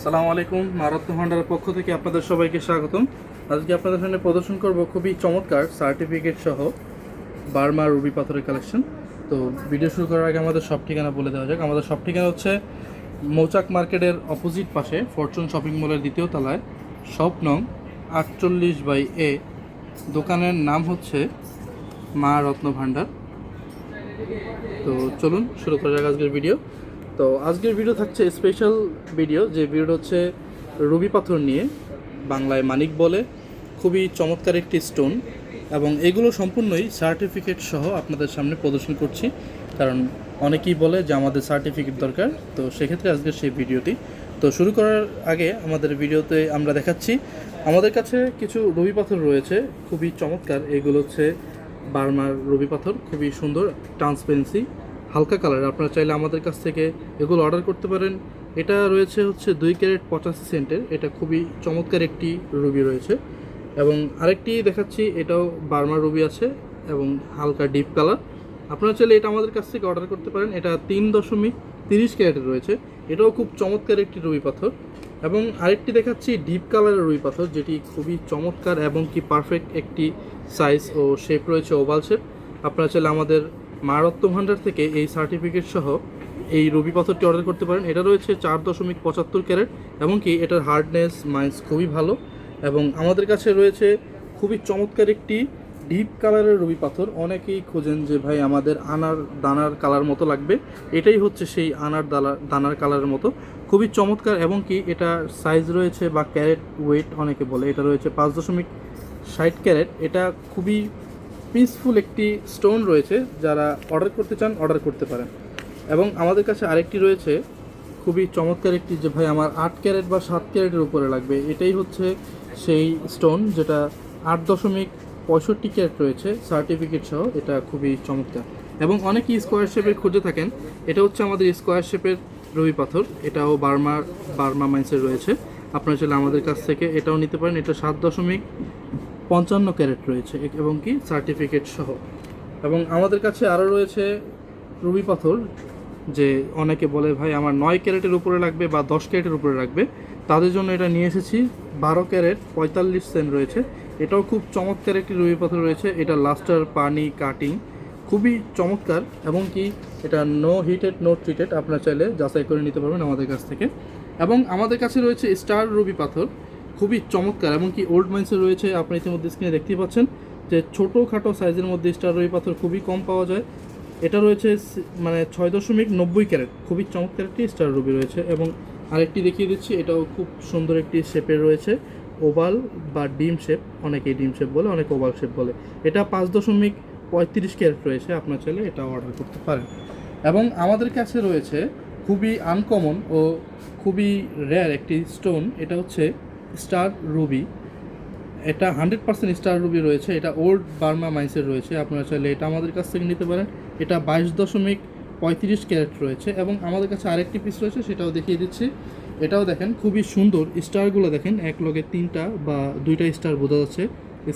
আসসালামু আলাইকুম। মারাত্মক ভান্ডারের পক্ষ থেকে আপনাদের সবাইকে স্বাগতম। আজকে আপনাদের সামনে প্রদর্শন করব খুবই চমৎকার সার্টিফিকেট সহ বার্মা রুবি পাথরের কালেকশন। তো ভিডিও শুরু করার আগে আমাদের সব ঠিকানা বলে দেওয়া যাক। আমাদের সব ঠিকানা হচ্ছে মৌচাক মার্কেটের অপোজিট পাশে ফরচুন শপিং মলের দ্বিতীয় তলায়, শপ নং 48/A। দোকানের নাম হচ্ছে মা রত্ন ভান্ডার। তো চলুন শুরু করা যাক আজকের ভিডিও। তো আজকের ভিডিও থাকছে স্পেশাল ভিডিও, যে ভিডিওটা হচ্ছে রুবি পাথর নিয়ে, বাংলায় মানিক বলে। খুবই চমৎকার একটি স্টোন, এবং এগুলো সম্পূর্ণই সার্টিফিকেট সহ আপনাদের সামনে প্রদর্শন করছি, কারণ অনেকেই বলে যে আমাদের সার্টিফিকেট দরকার। তো সেক্ষেত্রে আজকের সেই ভিডিওটি। তো শুরু করার আগে আমাদের ভিডিওতে আমরা দেখাচ্ছি আমাদের কাছে কিছু রুবি পাথর রয়েছে, খুবই চমৎকার। এগুলো হচ্ছে বার্মার রুবি পাথর, খুবই সুন্দর, ট্রান্সপারেন্সি, হালকা কালার। আপনারা চাইলে আমাদের কাছ থেকে এগুলো অর্ডার করতে পারেন। এটা রয়েছে হচ্ছে 2 ক্যারেট 85 সেন্টের। এটা খুবই চমৎকার একটি রুবি রয়েছে। এবং আরেকটি দেখাচ্ছি, এটাও বার্মার রুবি আছে এবং হালকা ডিপ কালার। আপনারা চাইলে এটা আমাদের কাছ থেকে অর্ডার করতে পারেন। এটা 3.30 ক্যারেটের রয়েছে। এটাও খুব চমৎকার একটি রুবি পাথর। এবং আরেকটি দেখাচ্ছি ডিপ কালারের রুবি পাথর, যেটি খুবই চমৎকার এবং কি পারফেক্ট একটি সাইজ ও শেপ রয়েছে, ওভাল শেপ। আপনারা চাইলে আমাদের মা রত্ন ভান্ডার থেকে এই সার্টিফিকেট সহ এই রুবি পাথরটি অর্ডার করতে পারেন। এটা রয়েছে 4.75 ক্যারেট, এবং কি এটার হার্ডনেস মাইন্স খুবই ভালো। এবং আমাদের কাছে রয়েছে খুবই চমৎকার একটি ডিপ কালারের রুবি পাথর। অনেকেই খোঁজেন যে ভাই আমাদের আনার দানার কালার মতো লাগবে, এটাই হচ্ছে সেই আনার দানার কালারের মতো। খুবই চমৎকার, এবং কি এটা সাইজ রয়েছে বা ক্যারেট ওয়েট অনেকে বলে, এটা রয়েছে 5.60 ক্যারেট। এটা খুবই পিসফুল একটি স্টোন রয়েছে। যারা অর্ডার করতে চান অর্ডার করতে পারেন। এবং আমাদের কাছে আরেকটি রয়েছে খুবই চমৎকার একটি, যে ভাই আমার 8 ক্যারেট বা 7 ক্যারেটের উপরে লাগবে, এটাই হচ্ছে সেই স্টোন, যেটা 8.65 ক্যারেট রয়েছে সার্টিফিকেট সহ। এটা খুবই চমৎকার, এবং অনেকেই স্কোয়ার শেপের খুঁজে থাকেন। এটা হচ্ছে আমাদের স্কোয়ার শেপের রুবি পাথর। এটাও বার্মা মাইন্সের রয়েছে। আপনারা চাইলে আমাদের কাছ থেকে এটাও নিতে পারেন। এটা 7.55 ক্যারেট রয়েছে, এবং কি সার্টিফিকেট সহ। এবং আমাদের কাছে আরও রয়েছে রুবি পাথর, যে অনেকে বলে ভাই আমার 9 ক্যারেটের উপরে লাগবে বা 10 ক্যারেটের উপরে লাগবে, তাদের জন্য এটা নিয়ে এসেছি। 12 ক্যারেট 45 সেন্ট রয়েছে। এটাও খুব চমৎকার একটি রুবি পাথর রয়েছে। এটা লাস্টার, পানি, কাটিং খুবই চমৎকার, এবং কি এটা নো হিটেড নো ট্রিটেড। আপনারা চাইলে যাচাই করে নিতে পারবেন আমাদের কাছ থেকে। এবং আমাদের কাছে রয়েছে স্টার রুবি পাথর, খুবই চমৎকার, এবং কি ওল্ড মাইন্সের রয়েছে। আপনি ইতিমধ্যে স্ক্রিনে দেখতেই পাচ্ছেন যে ছোটোখাটো সাইজের মধ্যে স্টার রুবি পাথর খুবই কম পাওয়া যায়। এটা রয়েছে মানে 6.90 ক্যারেট, খুবই চমৎকার একটি স্টার রুবি রয়েছে। এবং আরেকটি দেখিয়ে দিচ্ছি, এটাও খুব সুন্দর একটি শেপের রয়েছে, ওভাল বা ডিম শেপ। অনেকেই ডিম শেপ বলে, অনেক ওভাল শেপ বলে। এটা 5.35 ক্যারেট রয়েছে। আপনার চাইলে এটা অর্ডার করতে পারেন। এবং আমাদের কাছে রয়েছে খুবই আনকমন ও খুবই রেয়ার একটি স্টোন, এটা হচ্ছে স্টার রুবি। এটা 100% স্টার রুবি রয়েছে। এটা ওল্ড বার্মা মাইন্সের রয়েছে। আপনারা চাইলে এটা আমাদের কাছ থেকে নিতে পারেন। এটা 22.35 ক্যারেট রয়েছে। এবং আমাদের কাছে আরেকটি পিস রয়েছে, সেটাও দেখিয়ে দিচ্ছি। এটাও দেখেন খুবই সুন্দর, স্টারগুলো দেখেন, এক লগে 3টা বা 2টা স্টার বোঝা যাচ্ছে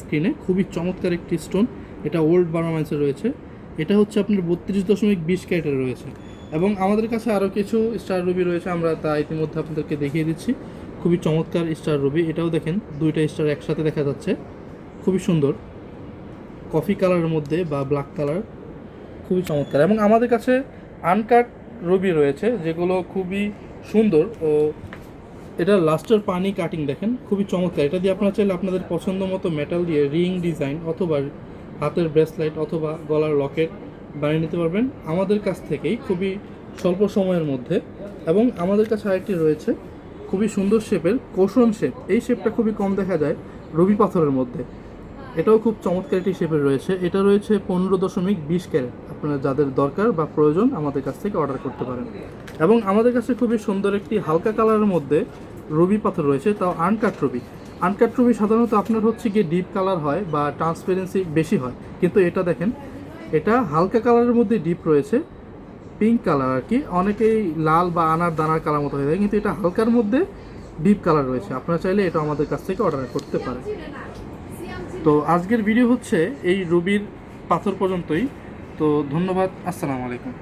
স্ক্রিনে। খুবই চমৎকার একটি স্টোন। এটা ওল্ড বার্মা মাইন্সের রয়েছে। এটা হচ্ছে আপনার 32.20 ক্যারেটের রয়েছে। এবং আমাদের কাছে আরও কিছু স্টার রুবি রয়েছে, আমরা তা ইতিমধ্যে আপনাদেরকে দেখিয়ে দিচ্ছি। খুবই চমৎকার স্টার রুবি। এটাও দেখেন 2টা স্টার একসাথে দেখা যাচ্ছে, খুবই সুন্দর, কফি কালারের মধ্যে বা ব্ল্যাক কালার, খুবই চমৎকার। এবং আমাদের কাছে আনকাট রুবি রয়েছে, যেগুলো খুবই সুন্দর। ও এটা লাস্টার, পানি, কাটিং দেখেন খুবই চমৎকার। এটা দিয়ে আপনারা চাইলে আপনাদের পছন্দ মতো মেটাল দিয়ে রিং ডিজাইন অথবা হাতের ব্রেসলাইট অথবা গলার লকেট বানিয়ে নিতে পারবেন আমাদের কাছ থেকেই, খুবই স্বল্প সময়ের মধ্যে। এবং আমাদের কাছে আরেকটি রয়েছে খুবই সুন্দর শেপের, কোশন শেপ। এই শেপটা খুবই কম দেখা যায় রুবি পাথরের মধ্যে। এটাও খুব চমৎকার একটি শেপের রয়েছে। এটা রয়েছে 15.20 ক্যারেট। আপনারা যাদের দরকার বা প্রয়োজন আমাদের কাছ থেকে অর্ডার করতে পারেন। এবং আমাদের কাছে খুবই সুন্দর একটি হালকা কালারের মধ্যে রুবি পাথর রয়েছে, তাও আনকাট রুবি। আনকাট রুবি সাধারণত আপনার হচ্ছে গিয়ে ডিপ কালার হয় বা ট্রান্সপারেন্সি বেশি হয়, কিন্তু এটা দেখেন, এটা হালকা কালারের মধ্যে ডিপ রয়েছে, পিঙ্ক কালার আর কি। অনেকেই লাল বা আনার দানার কালার মতো হয়ে যায়, কিন্তু এটা হালকার মধ্যে ডিপ কালার রয়েছে। আপনারা চাইলে এটা আমাদের কাছ থেকে অর্ডার করতে পারেন। তো আজকের ভিডিও হচ্ছে এই রুবির পাথর পর্যন্তই। তো ধন্যবাদ, আসসালামু আলাইকুম।